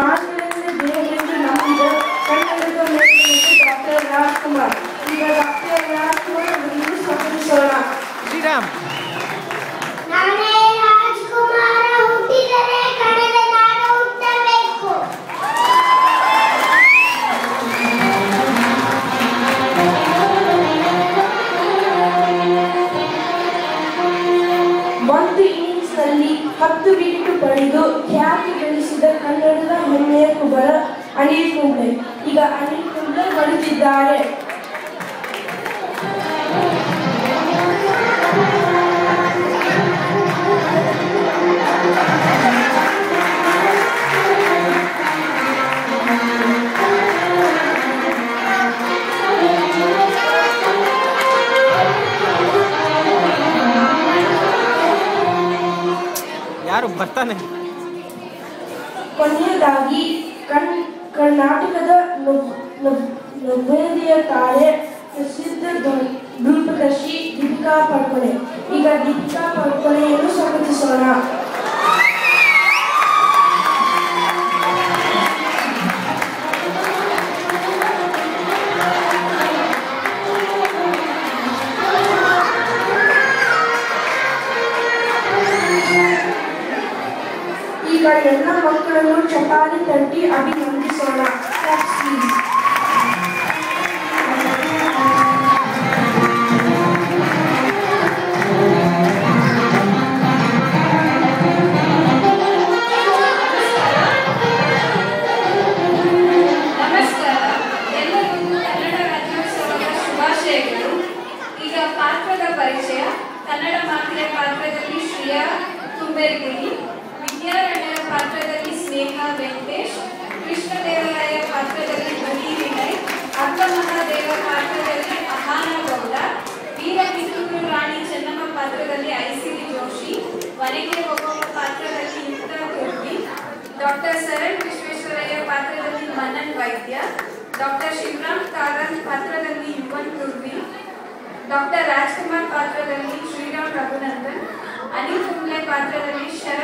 ಮಾತಿನಿಂದ ದೇವರಿಗೆ ನಂಬಿದ ಕನ್ನಡದ ಮೇಲೆ ಡಾಕ್ಟರ್ ರಾಜ್ಕುಮಾರ್. ಈಗ ಡಾಕ್ಟರ್ ರಾಜ್ಕುಮಾರ್ ಅವರಿಗೆ ಸ್ವಾಗತಿಸೋಣ. ಶ್ರೀರಾಮ್. ನಾನೇ ರಾಜ್ಕುಮಾರ ಹುಟ್ಟಿದರೆ ಕನ್ನಡ ನಾಡು ಹುಟ್ಟಬೇಕು. ಒಂದು ಇನ್ನಿಂಗ್ಸ್ನಲ್ಲಿ 10 ವಿಕೆಟ್ ಪಡೆದು ಖ್ಯಾತಿ ಗಳಿಸಿದ ಕನ್ನಡದ ಹೆಮ್ಮೆಯ ಕುಬರ ಅನಿಲ್ ಕುಂಬ್ಳೆ. ಈಗ ಅನಿಲ್ ಕುಂಬ್ಳೆ ಬರುತ್ತಿದ್ದಾರೆ. ಯಾರು ಬರ್ತಾನೆ? ಕೊನೆಯದಾಗಿ ಕರ್ನಾಟಕದ ನವೋದಯ ತಾರೆ ಪ್ರಸಿದ್ಧ ಧ್ರುಪದರ್ಶಿ ದೀಪಿಕಾ ಪಡುಕೋಣೆ. ಈಗ ದೀಪಿಕಾ ಪಡುಕೋಣೆಯನ್ನು ಸ್ವಾಗತಿಸೋಣ. ಈಗ ಎಲ್ಲ ಮಕ್ಕಳನ್ನು ಚಪಾತಿ ತಟ್ಟಿ ಅಭಿನಂದಿಸೋಣ. ನಮಸ್ಕಾರ, ಎಲ್ಲರಿಗೂ ಕನ್ನಡ ರಾಜ್ಯೋತ್ಸವದ ಶುಭಾಶಯಗಳು. ಈಗ ಪಾತ್ರದ ಪರಿಚಯ. ಕನ್ನಡ ಮಾತೆಯ ಪಾತ್ರದಲ್ಲಿ ಶ್ರೇಯಾ ತುಂಬೆರಗಿರಿ, ವಿದ್ಯಾರಣ್ಯರ ಪಾತ್ರದಲ್ಲಿ ಸ್ನೇಹ ವೆಂಕಟೇಶ್, ಕೃಷ್ಣದೇವರಾಯ ಪಾತ್ರದಲ್ಲಿ ಬಲಿ ವಿನಯ್, ಅಕ್ಕಮಹಾದೇವ ಪಾತ್ರದಲ್ಲಿ ಅಹಾನ ಗೌಡ, ವೀರ ಕಿತ್ತೂರು ರಾಣಿ ಚೆನ್ನಮ್ಮ ಪಾತ್ರದಲ್ಲಿ ಐಸಿರಿ ಜೋಶಿ, ಮನೆಗೆ ಹೋಗುವ ಪಾತ್ರದಲ್ಲಿ ಯುಕ್ತ ಕುರ್ಬಿ, ಡಾಕ್ಟರ್ ಸರಣ್ ವಿಶ್ವೇಶ್ವರಯ್ಯ ಪಾತ್ರದಲ್ಲಿ ಮನನ್ ವೈದ್ಯ, ಡಾಕ್ಟರ್ ಶಿವರಾಮ್ ಕಾರಂತ್ ಪಾತ್ರದಲ್ಲಿ ಯುವನ್ ಕುರ್ಬಿ, ಡಾಕ್ಟರ್ ರಾಜ್ಕುಮಾರ್ ಪಾತ್ರದಲ್ಲಿ ಶ್ರೀರಾಮ್ ರಘುನಂದನ್, ಅನಿಲ್ ಕುಂಬ್ಳೆ ಪಾತ್ರದಲ್ಲಿ ಶರತ್